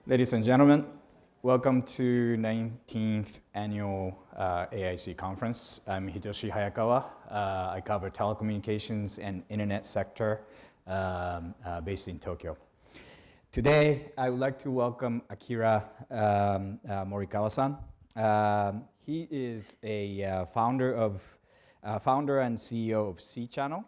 Ladies and gentlemen, welcome to 19th Annual AIC Conference. I'm Hitoshi Hayakawa. I cover telecommunications and internet sector based in Tokyo. Today, I would like to welcome Akira Morikawa-san. He is a founder and CEO of C Channel,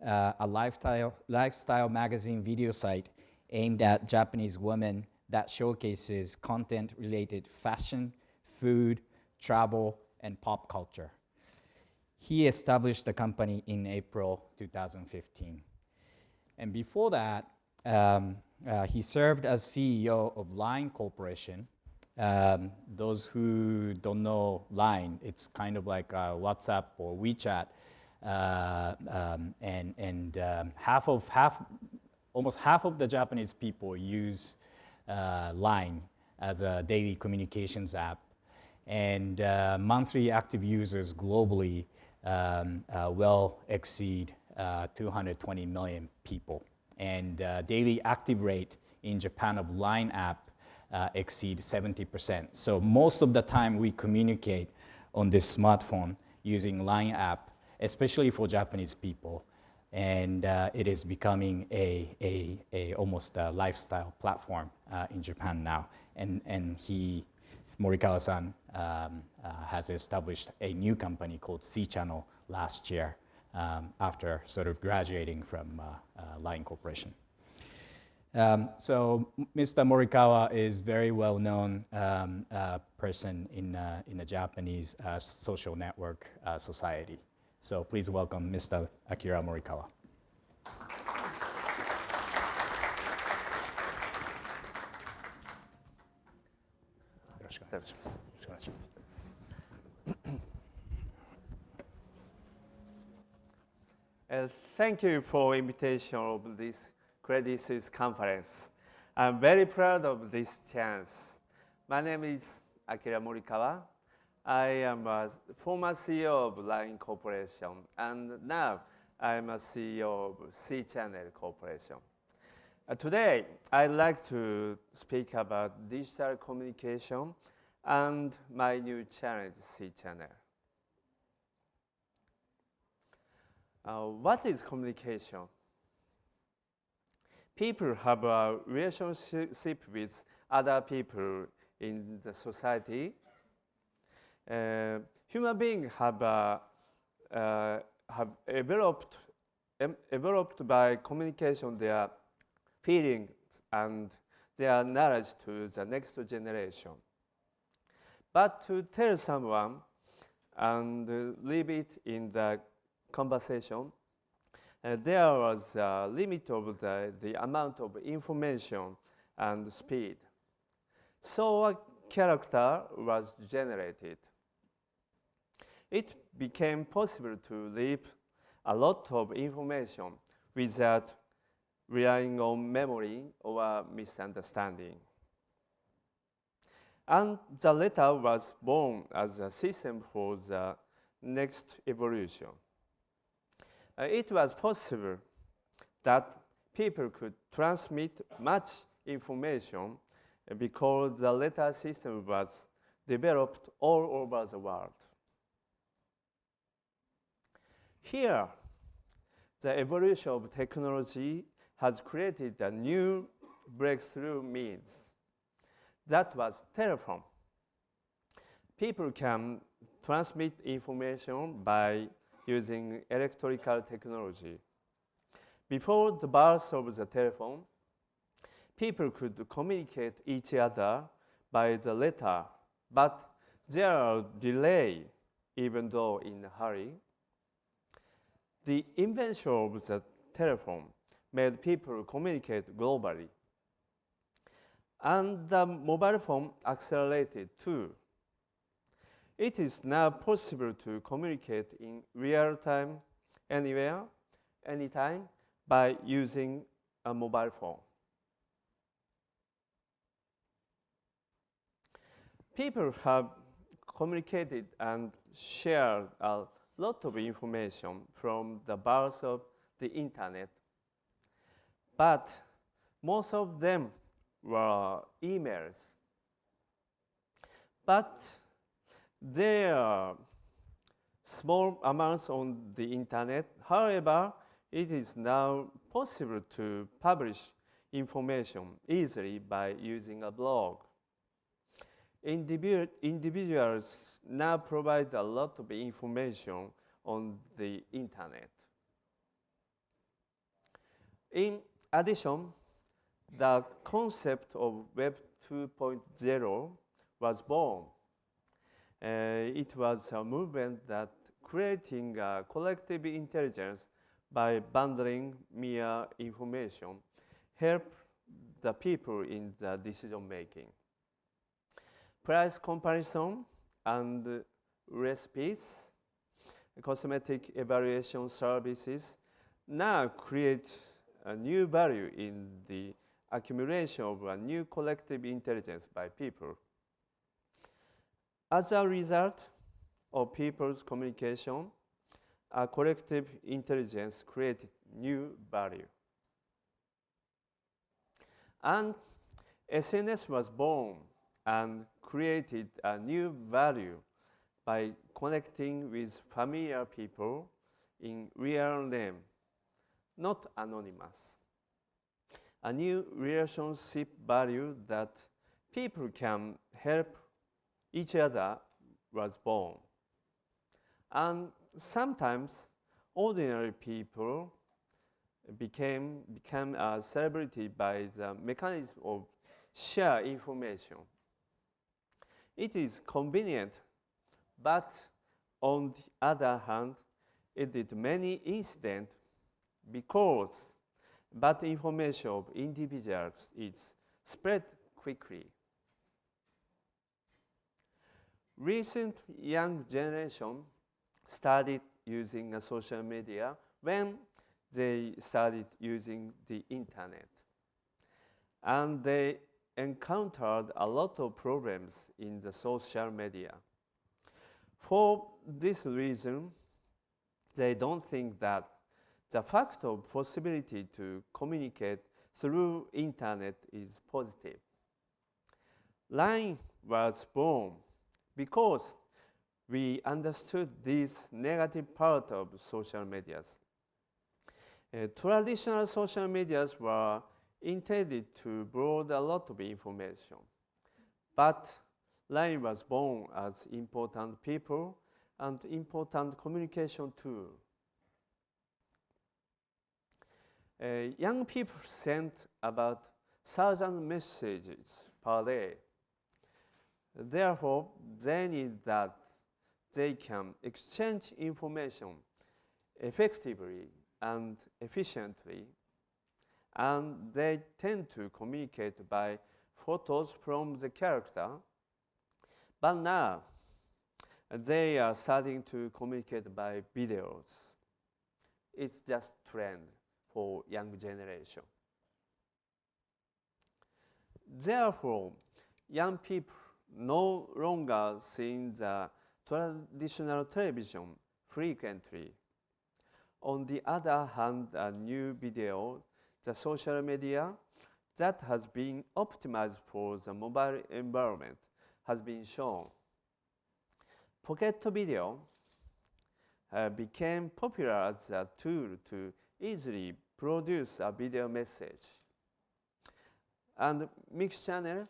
a lifestyle magazine video site aimed at Japanese women that showcases content related fashion, food, travel, and pop culture. He established the company in April 2015. And before that, he served as CEO of Line Corporation. Those who don't know Line, it's kind of like WhatsApp or WeChat. Almost half of the Japanese people use Line as a daily communications app, and monthly active users globally will exceed 220 million people, and daily active rate in Japan of Line app exceeds 70%. So most of the time we communicate on this smartphone using Line app, especially for Japanese people. And it is becoming almost a lifestyle platform in Japan now. And Morikawa-san, has established a new company called C Channel last year after sort of graduating from Line Corporation. So Mr. Morikawa is very well-known person in the Japanese social network society. So please welcome Mr. Akira Morikawa. Thank you for invitation of this Credit Suisse conference. I'm very proud of this chance. My name is Akira Morikawa. I am a former CEO of Line Corporation, and now I'm a CEO of C Channel Corporation. Today, I'd like to speak about digital communication and my new challenge, C Channel. What is communication? People have a relationship with other people in the society. Human beings have developed by communication their feelings and their knowledge to the next generation. But to tell someone and leave it in the conversation, there was a limit of the amount of information and speed. So a character was generated. It became possible to leave a lot of information without relying on memory or misunderstanding. And the letter was born as a system for the next evolution. It was possible that people could transmit much information because the letter system was developed all over the world. Here, the evolution of technology has created a new breakthrough means. That was telephone. People can transmit information by using electrical technology. Before the birth of the telephone, people could communicate each other by the letter, but there are delay even though in a hurry. The invention of the telephone made people communicate globally. And the mobile phone accelerated too. It is now possible to communicate in real time, anywhere, anytime, by using a mobile phone. People have communicated and shared a lot of information from the birth of the internet, but most of them were emails. But there are small amounts on the internet. However, it is now possible to publish information easily by using a blog. Individuals now provide a lot of information on the internet. In addition, the concept of Web 2.0 was born. It was a movement that creating collective intelligence by bundling mere information help the people in the decision making. Price comparison and recipes, cosmetic evaluation services now create a new value in the accumulation of a new collective intelligence by people. As a result of people's communication, a collective intelligence created new value. And SNS was born and created a new value by connecting with familiar people in real name, not anonymous. A new relationship value that people can help each other was born. And sometimes ordinary people became a celebrity by the mechanism of share information. It is convenient, but on the other hand, it did many incidents because bad information of individuals is spread quickly. Recent young generation started using social media when they started using the internet. And they encountered a lot of problems in the social media. For this reason, they don't think that the fact of possibility to communicate through internet is positive. Line was born because we understood this negative part of social medias. Traditional social medias were intended to broaden a lot of information, but Line was born as important people and important communication tool. Young people sent about 1,000 messages per day. Therefore, they need that they can exchange information effectively and efficiently, and they tend to communicate by photos from the character. But now, they are starting to communicate by videos. It's just trend for young generation. Therefore, young people no longer see the traditional television frequently. On the other hand, a new video, the social media that has been optimized for the mobile environment has been shown. Pocket video became popular as a tool to easily produce a video message. And mixed channel,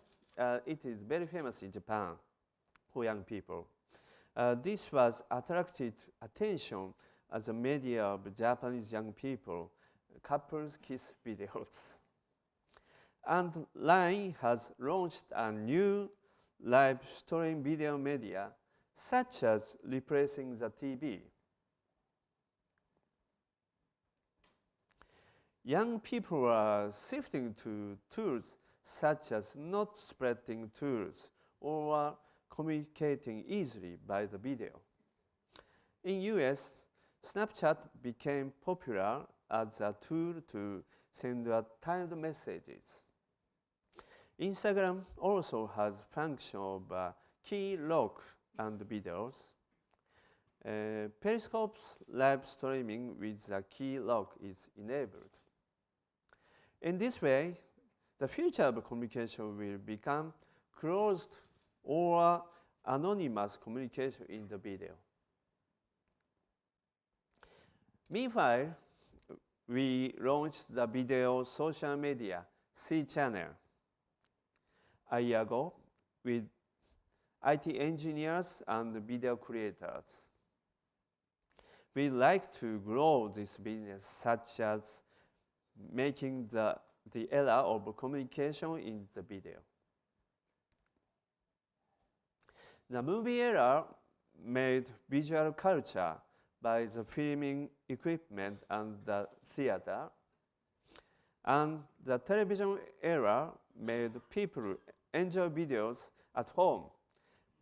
it is very famous in Japan for young people. This was attracted attention as a media of Japanese young people, couples kiss videos. And Line has launched a new live stream video media, such as replacing the TV. Young people are shifting to tools such as not spreading tools or communicating easily by the video. In US, Snapchat became popular as a tool to send timed messages. Instagram also has function of key lock and videos. Periscope's live streaming with a key lock is enabled. In this way, the future of communication will become closed or anonymous communication in the video. Meanwhile, we launched the video social media C channel a year ago with IT engineers and video creators. We like to grow this business, such as making the era of communication in the video. The movie era made visual culture by the filming equipment and the theater, and the television era made people enjoy videos at home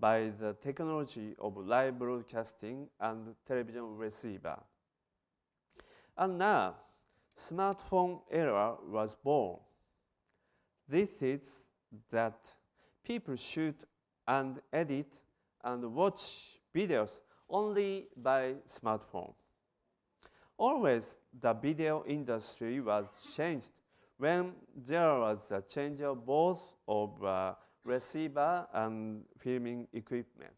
by the technology of live broadcasting and television receiver. And now, smartphone era was born. This is that people shoot and edit and watch videos only by smartphone. Always the video industry was changed when there was a change of both of receiver and filming equipment.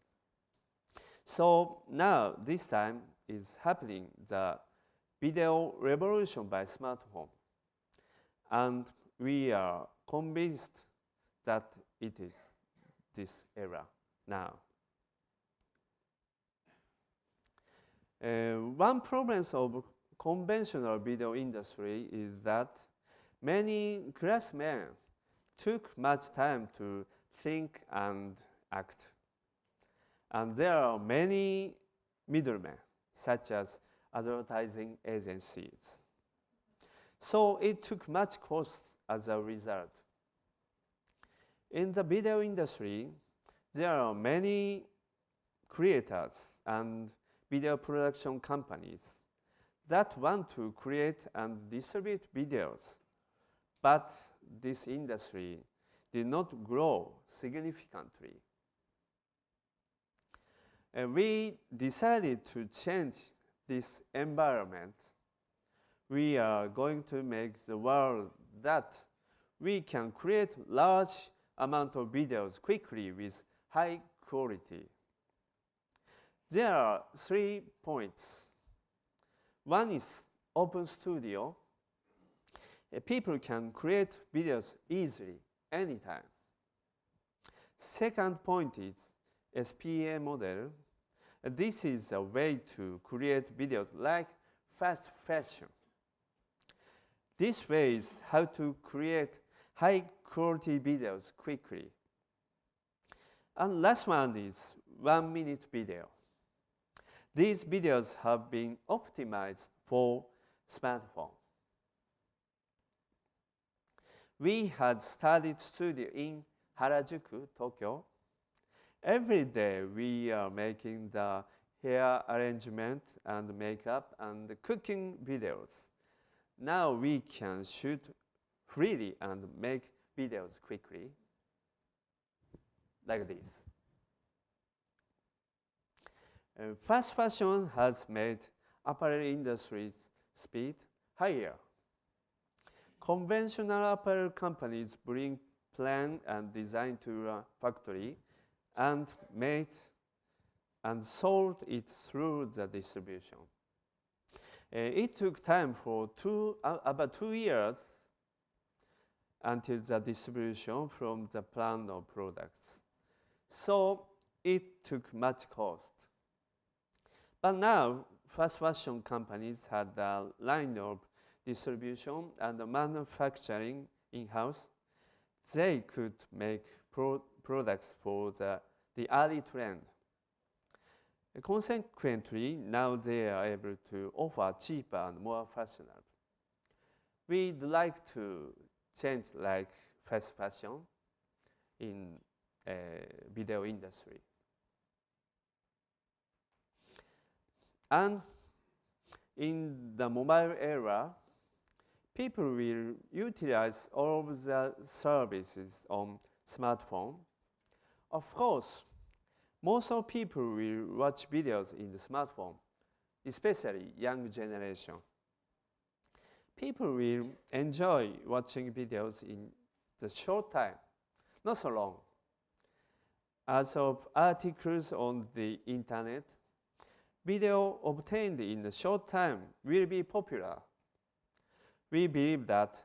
So now this time is happening, the video revolution by smartphone. And we are convinced that it is this era now. One problem of conventional video industry is that many craftsmen took much time to think and act. And there are many middlemen, such as advertising agencies. So it took much cost as a result. In the video industry, there are many creators and video production companies that want to create and distribute videos, but this industry did not grow significantly. We decided to change this environment. We are going to make the world that we can create large amount of videos quickly with high quality. There are 3 points. One is open studio. People can create videos easily, anytime. Second point is SPA model. This is a way to create videos like fast fashion. This way is how to create high quality videos quickly. And last one is 1 minute video. These videos have been optimized for smartphone. We had started studio in Harajuku, Tokyo. Every day we are making the hair arrangement and makeup and cooking videos. Now we can shoot freely and make videos quickly, like this. Fast fashion has made apparel industry's speed higher. Conventional apparel companies bring plan and design to a factory and made and sold it through the distribution. It took time for about 2 years until the distribution from the plan of products. So it took much cost. But now, fast fashion companies had a line of distribution and manufacturing in-house. They could make products for the early trend. Consequently, now they are able to offer cheaper and more fashionable. We'd like to change like fast fashion in video industry. And in the mobile era, people will utilize all of the services on smartphone. Of course, most of people will watch videos in the smartphone, especially young generation. People will enjoy watching videos in the short time, not so long. As of articles on the internet, video obtained in a short time will be popular. We believe that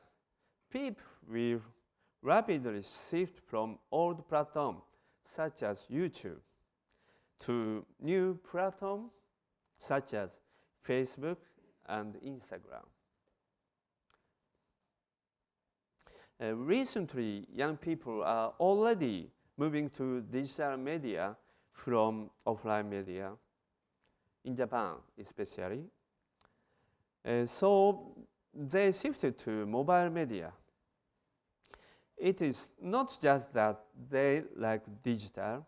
people will rapidly shift from old platforms such as YouTube to new platforms such as Facebook and Instagram. Recently, young people are already moving to digital media from offline media, in Japan especially. So they shifted to mobile media. It is not just that they like digital,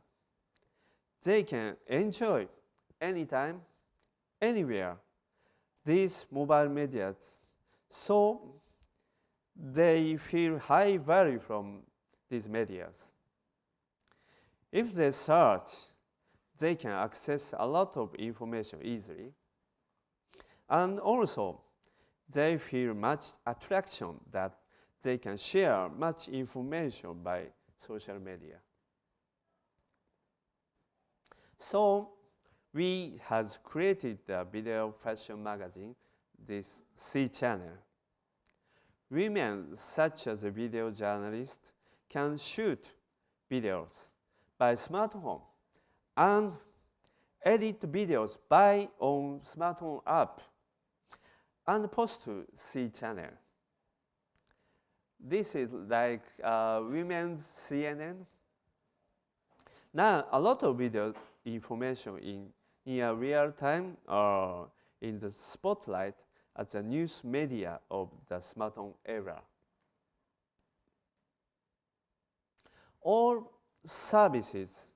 they can enjoy anytime, anywhere these mobile media, so they feel high value from these medias. If they search, they can access a lot of information easily. And also, they feel much attraction that they can share much information by social media. So we have created a video fashion magazine, this C channel. Women such as a video journalist can shoot videos by smartphone and edit videos by on smartphone app and post to C channel. This is like women's CNN. Now, a lot of video information in near real time are in the spotlight as the news media of the smartphone era. All services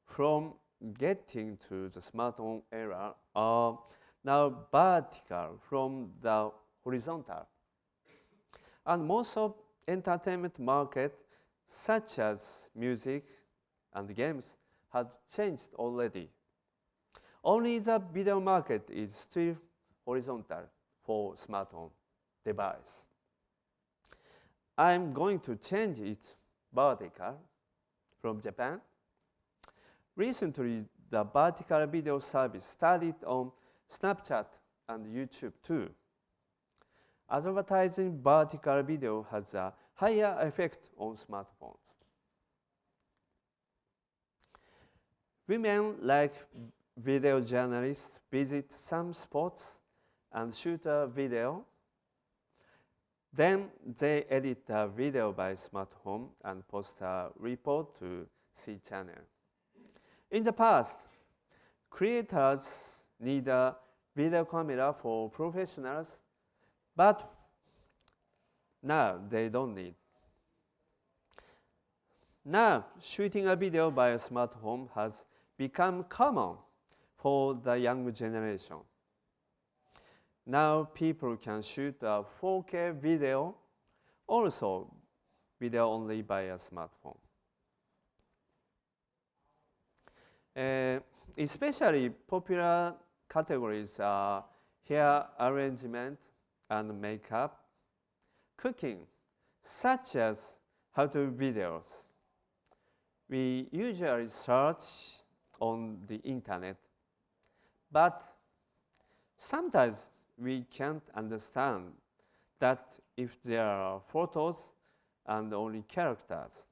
from getting to the smartphone era are now vertical from the horizontal. And most of entertainment market, such as music and games, has changed already. Only the video market is still horizontal for smartphone device. I'm going to change it vertical from Japan. Recently, the vertical video service started on Snapchat and YouTube too. Advertising vertical video has a higher effect on smartphones. Women like video journalists visit some spots and shoot a video. Then they edit the video by smartphone and post a report to C channel. In the past, creators need a video camera for professionals, but now they don't need. Now, shooting a video by a smartphone has become common for the young generation. Now people can shoot a 4K video, also video only by a smartphone. Especially popular categories are hair arrangement and makeup, cooking, such as how-to videos. We usually search on the internet, but sometimes we can't understand that if there are photos and only characters.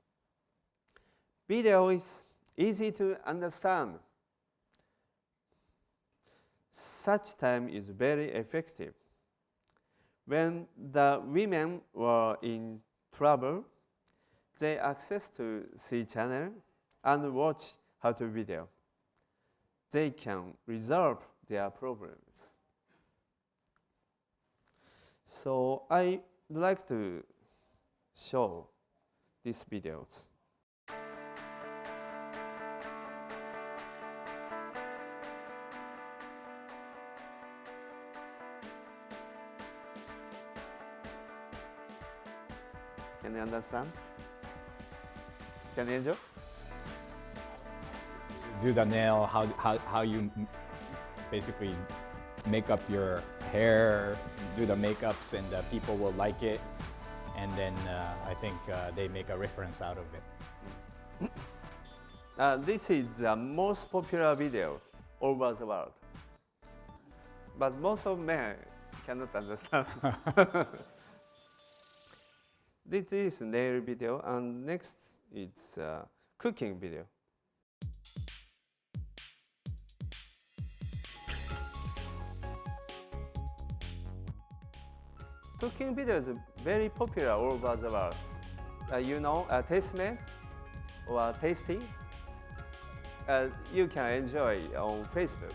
Video is easy to understand. Such time is very effective. When the women were in trouble, they access to C channel and watch how-to video. They can resolve their problems. So I would like to show these videos. Can you understand? Can you enjoy? Do the nail, how you basically make up your hair, do the makeups, and people will like it. and then I think they make a reference out of it. This is the most popular video all over the world. But most of men cannot understand. This is nail video, and next it's cooking video. Cooking video is very popular all over the world. You know, Tastemade or Tasty, you can enjoy on Facebook.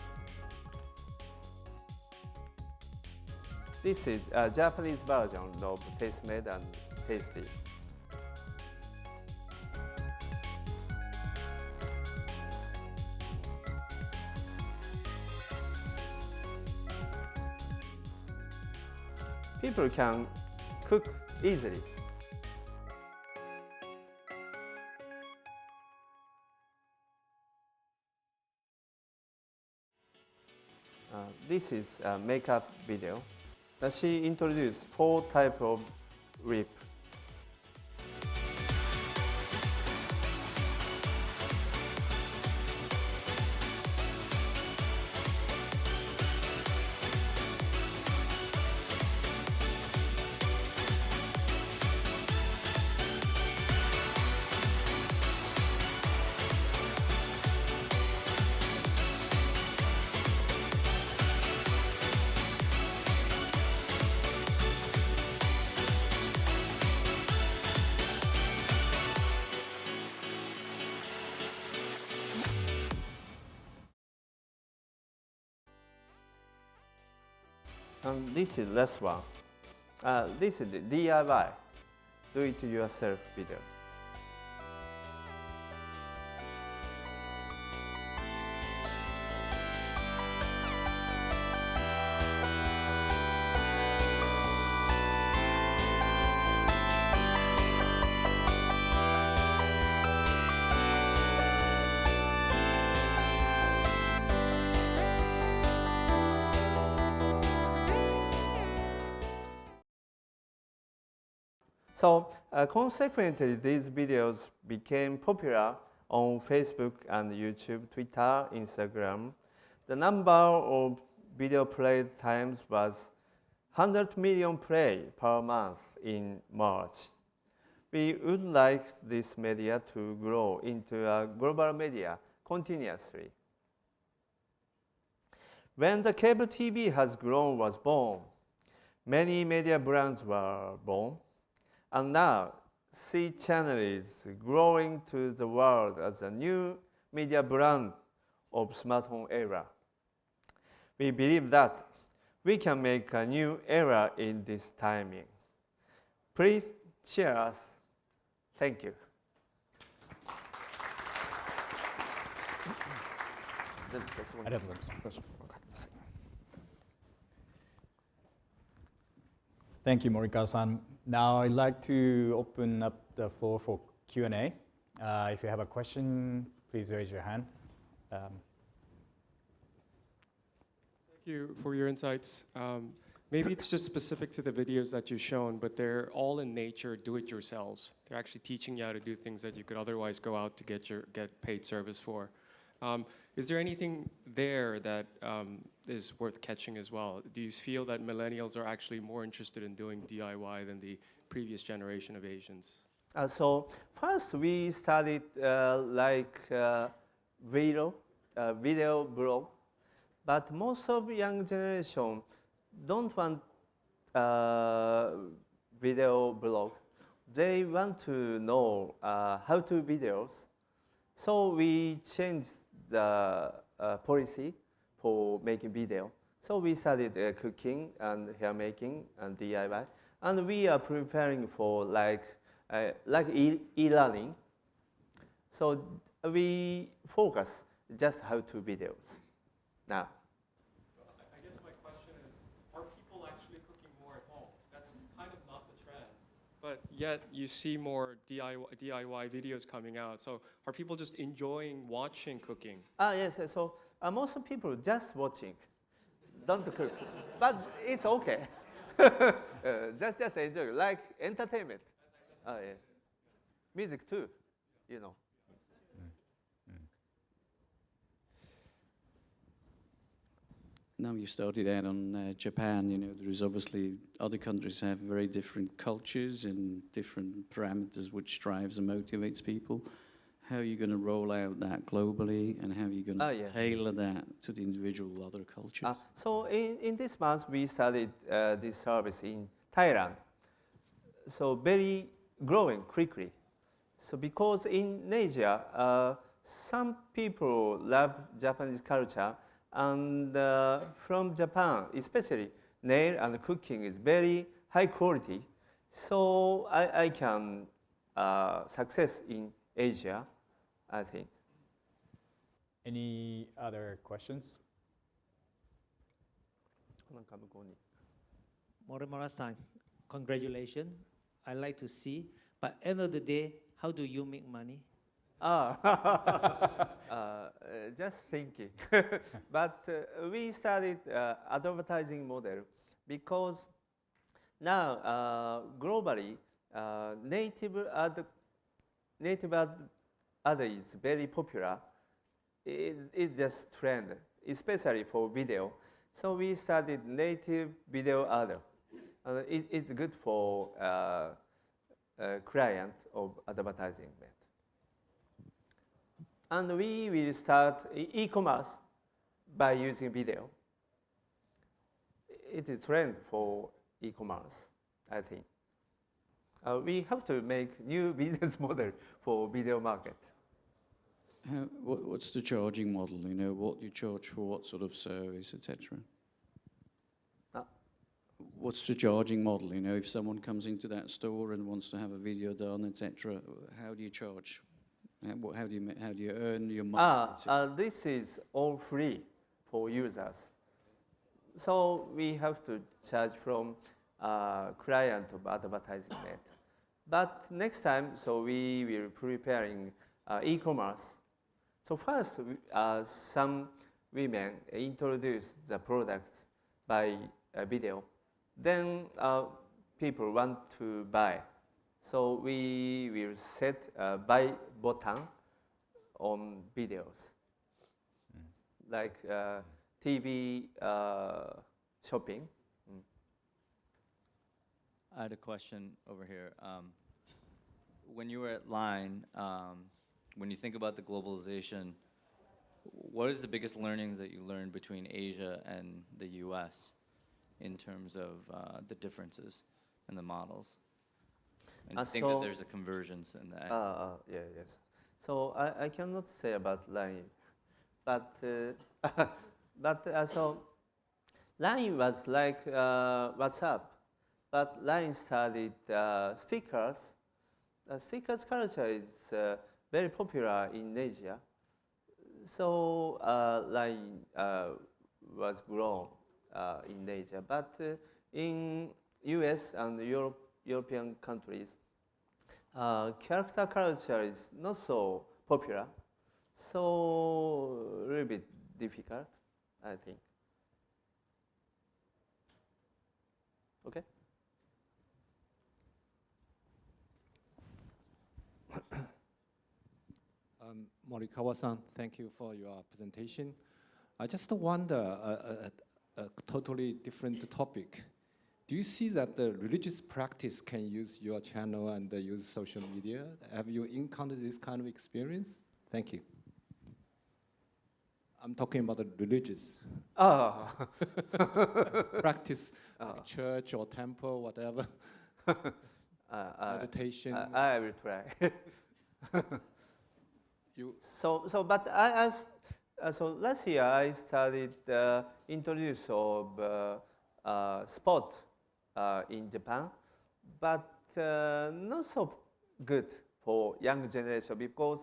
This is a Japanese version of Tastemade and Tasty. People can cook easily. This is a makeup video. She introduced 4 types of lip. And this is last one. This is the DIY, do-it-yourself video. So consequently, these videos became popular on Facebook and YouTube, Twitter, Instagram. The number of video played times was 100 million play per month in March. We would like this media to grow into a global media continuously. When the cable TV was born, many media brands were born. And now, C Channel is growing to the world as a new media brand of smartphone era. We believe that we can make a new era in this timing. Please cheer us. Thank you. Thank you, Morikawa-san. Now I'd like to open up the floor for Q&A. If you have a question, please raise your hand. Thank you for your insights. Maybe it's just specific to the videos that you've shown, but they're all in nature, do-it-yourselves. They're actually teaching you how to do things that you could otherwise go out to get paid service for. Is there anything there that is worth catching as well? Do you feel that millennials are actually more interested in doing DIY than the previous generation of Asians? So first we started video blog, but most of young generation don't want video blog. They want to know how to videos. So we changed the policy for making video. So we started cooking and hair making and DIY. And we are preparing for like e-learning. So we focus just how to videos now. I guess my question is, are people actually cooking more at home? That's kind of not the trend. But yet you see more DIY videos coming out. So are people just enjoying watching cooking? Yes, so most people just watching, don't cook. But it's okay. just enjoy, like entertainment. Yeah. Music too, you know. Now you started out on Japan, you know, there is obviously other countries have very different cultures and different parameters which drives and motivates people. How are you going to roll out that globally, and how are you going to tailor that to the individual other cultures? So in this month, we started this service in Thailand. So very growing quickly. So because in Asia, some people love Japanese culture, and from Japan, especially nail and cooking is very high quality. So I can success in Asia, I think. Any other questions? Morimura-san, congratulations. I like to see. But end of the day, how do you make money? Just thinking. But we started advertising model because now globally native ad is very popular. It's just trend, especially for video. So we started native video ad. It's good for client of advertising. And we will start e-commerce by using video. It is trend for e-commerce, I think. We have to make new business model for video market. What's the charging model? You know, what you charge for what sort of service, etc. What's the charging model? You know, if someone comes into that store and wants to have a video done, etc., how do you charge? How do you earn your money? This is all free for users. So we have to charge from client of advertising net. But next time, so we will preparing e-commerce. So first, some women introduce the product by video. Then people want to buy. So we will set a buy button on videos, like TV shopping. I had a question over here. When you were at Line, when you think about the globalization, what is the biggest learnings that you learned between Asia and the US in terms of the differences in the models? And you think that there's a convergence in that? Yes. So I cannot say about Line, but so Line was like WhatsApp, but Line started stickers. Stickers culture is very popular in Asia. So Line was grown in Asia, but in US and European countries, character culture is not so popular, so a little bit difficult, I think. Okay. Morikawa-san, thank you for your presentation. I just wonder, a totally different topic. Do you see that the religious practice can use your channel and use social media? Have you encountered this kind of experience? Thank you. I'm talking about the religious practice, like church or temple, whatever. Meditation. I will try. But so last year I started introduce of sport in Japan, but not so good for young generation because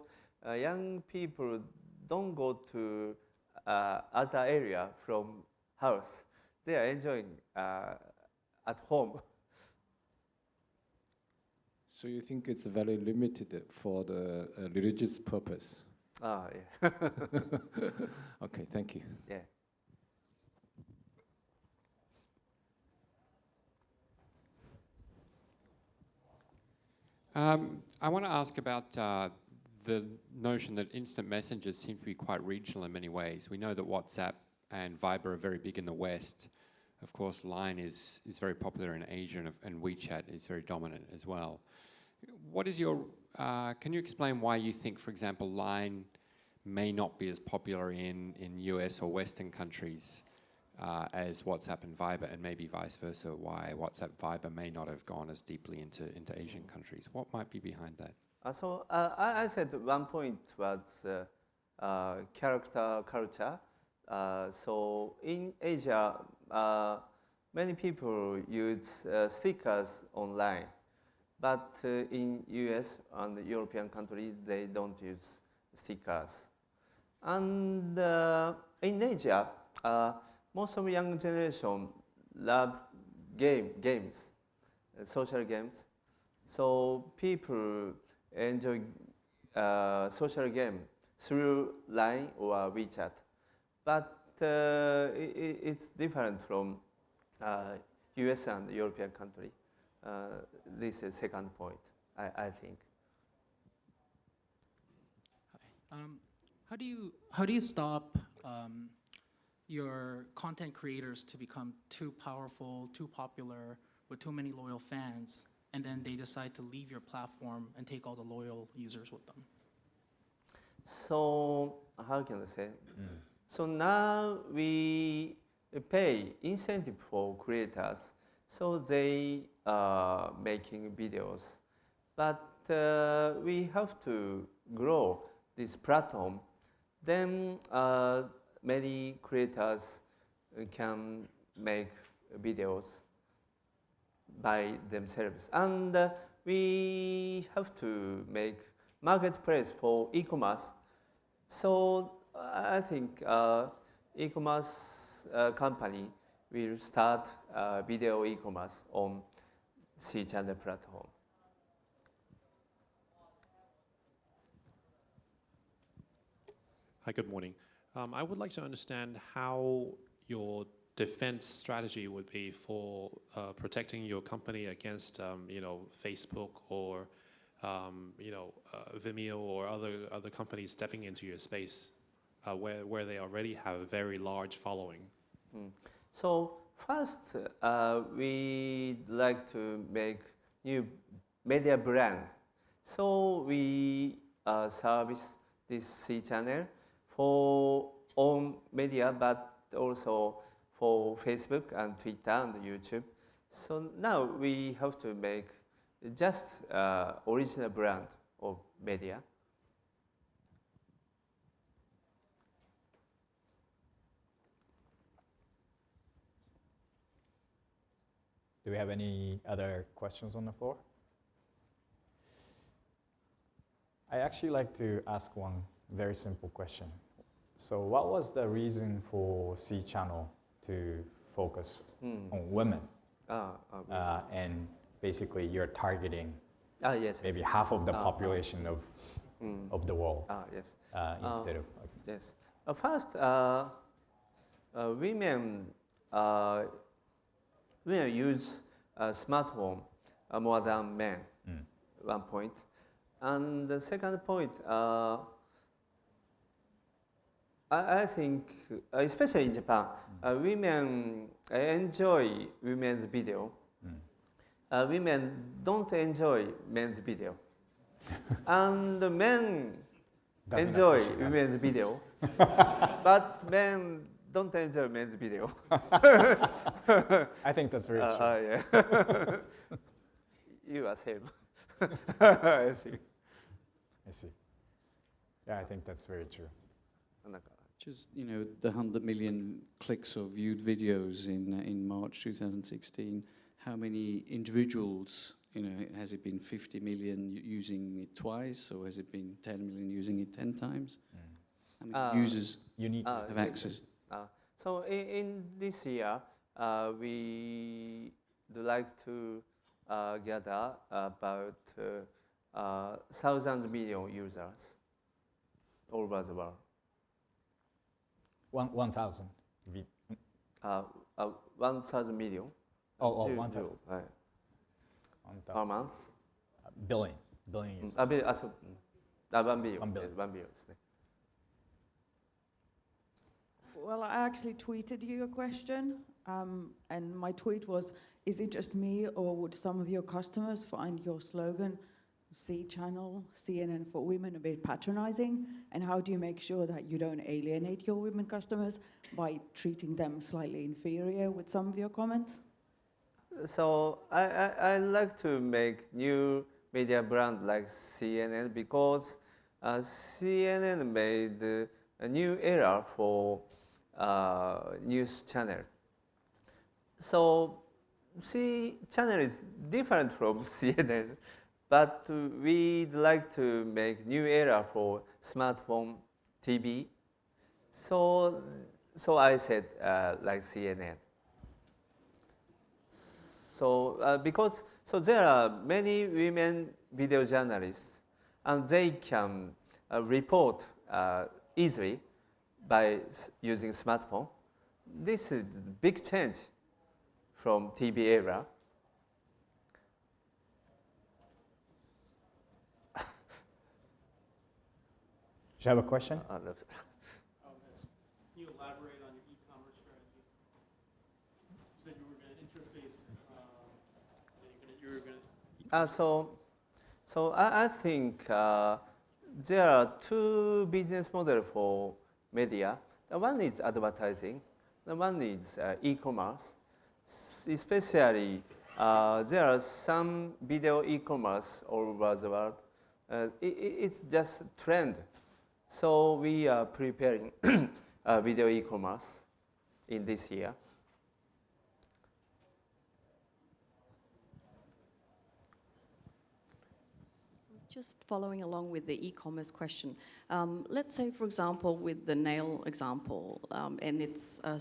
young people don't go to other area from house. They are enjoying at home. So you think it's very limited for the religious purpose? Yeah. Okay, thank you. Yeah. I want to ask about the notion that instant messages seem to be quite regional in many ways. We know that WhatsApp and Viber are very big in the West. Of course, Line is very popular in Asia, and WeChat is very dominant as well. What is your, can you explain why you think, for example, Line may not be as popular in US or Western countries as WhatsApp and Viber, and maybe vice versa, why WhatsApp, Viber may not have gone as deeply into Asian countries? What might be behind that? I said one point was character culture. So in Asia, many people use stickers online, but in US and European countries, they don't use stickers. And in Asia, most of young generation love games, social games. So people enjoy social game through Line or WeChat. But it's different from US and European country. This is second point, I think. Hi. How do you stop your content creators to become too powerful, too popular, with too many loyal fans, and then they decide to leave your platform and take all the loyal users with them? So how can I say? So now we pay incentive for creators, so they are making videos. But we have to grow this platform. Then many creators can make videos by themselves. And we have to make marketplace for e-commerce. So I think e-commerce company will start video e-commerce on C-channel platform. Hi, good morning. I would like to understand how your defense strategy would be for protecting your company against, Facebook or, Vimeo or other companies stepping into your space where they already have a very large following. So first, we like to make new media brand. So we service this C channel for own media, but also for Facebook and Twitter and YouTube. So now we have to make just original brand of media. Do we have any other questions on the floor? I actually like to ask one very simple question. So what was the reason for C channel to focus on women? And basically you're targeting maybe half of the population of the world instead of... Yes. First, women use smartphone more than men, 1 point. And the second point, I think, especially in Japan, women enjoy women's video. Women don't enjoy men's video. And men enjoy women's video, but men don't enjoy men's video. I think that's very true. Yeah. You are same. I see. I see. Yeah, I think that's very true. Just, the 100 million clicks or viewed videos in March 2016, how many individuals, has it been 50 million using it twice, or has it been 10 million using it 10 times? How many users have access? So in this year, we would like to gather about 1,000 million users all over the world. 1,000? 1,000 million. Oh, 1,000. Per month. billion users. そう1ビリオン 1 billion. 1ビリオンですね。 Well, I actually tweeted you a question, and my tweet was, is it just me or would some of your customers find your slogan, C channel, CNN for women, a bit patronizing? And how do you make sure that you don't alienate your women customers by treating them slightly inferior with some of your comments? So I like to make new media brand like CNN because CNN made a new era for news channel. So C channel is different from CNN, but we'd like to make new era for smartphone TV. So I said like CNN. So because there are many women video journalists, and they can report easily by using smartphone. This is a big change from TV era. Do you have a question? Can you elaborate on your e-commerce strategy? You said you were going to interface, you were going to... So I think there are two business models for media. The one is advertising. The one is e-commerce. Especially, there are some video e-commerce all over the world. It's just a trend. So we are preparing video e-commerce in this year. Just following along with the e-commerce question, let's say, for example, with the nail example, and it's a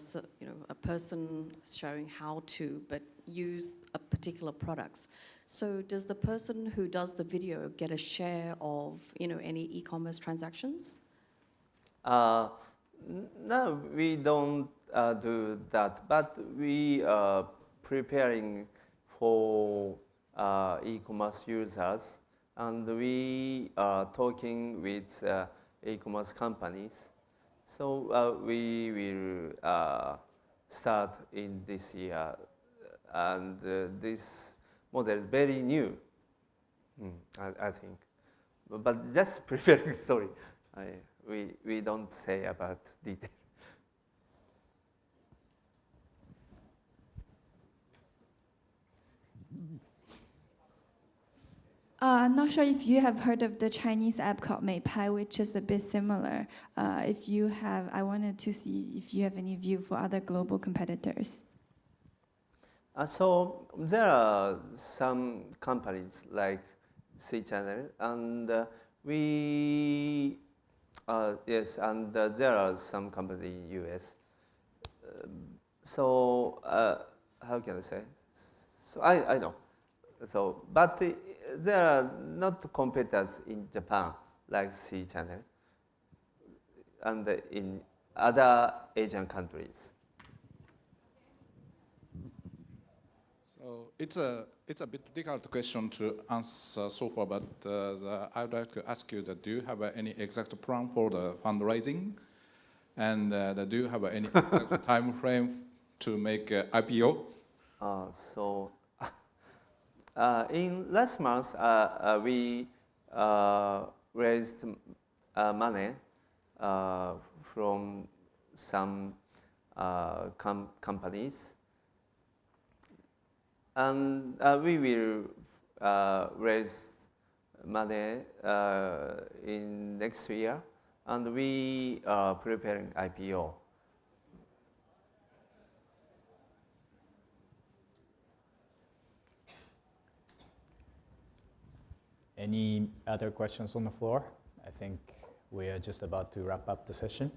person showing how to, but use a particular products. So does the person who does the video get a share of any e-commerce transactions? No, we don't do that, but we are preparing for e-commerce users. And we are talking with e-commerce companies. So we will start in this year. And this model is very new, I think. But just preparing, sorry. We don't say about detail. I'm not sure if you have heard of the Chinese app called Meipai, which is a bit similar. If you have, I wanted to see if you have any view for other global competitors. So there are some companies like C Channel, and yes, and there are some companies in US. How can I say? So I know. So, but there are not competitors in Japan like C Channel and in other Asian countries. So it's a bit difficult question to answer so far, but I would like to ask you that do you have any exact plan for the fundraising, and do you have any exact time frame to make IPO? In last month, we raised money from some companies, and we will raise money in next year, and we are preparing IPO. Any other questions on the floor? I think we are just about to wrap up the session,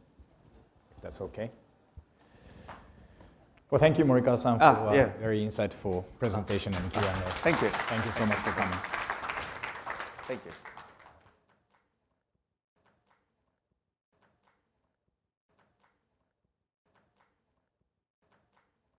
if that's okay. Well, thank you, Morikawa-san, for a very insightful presentation and Q&A. Thank you. Thank you so much for coming. Thank you.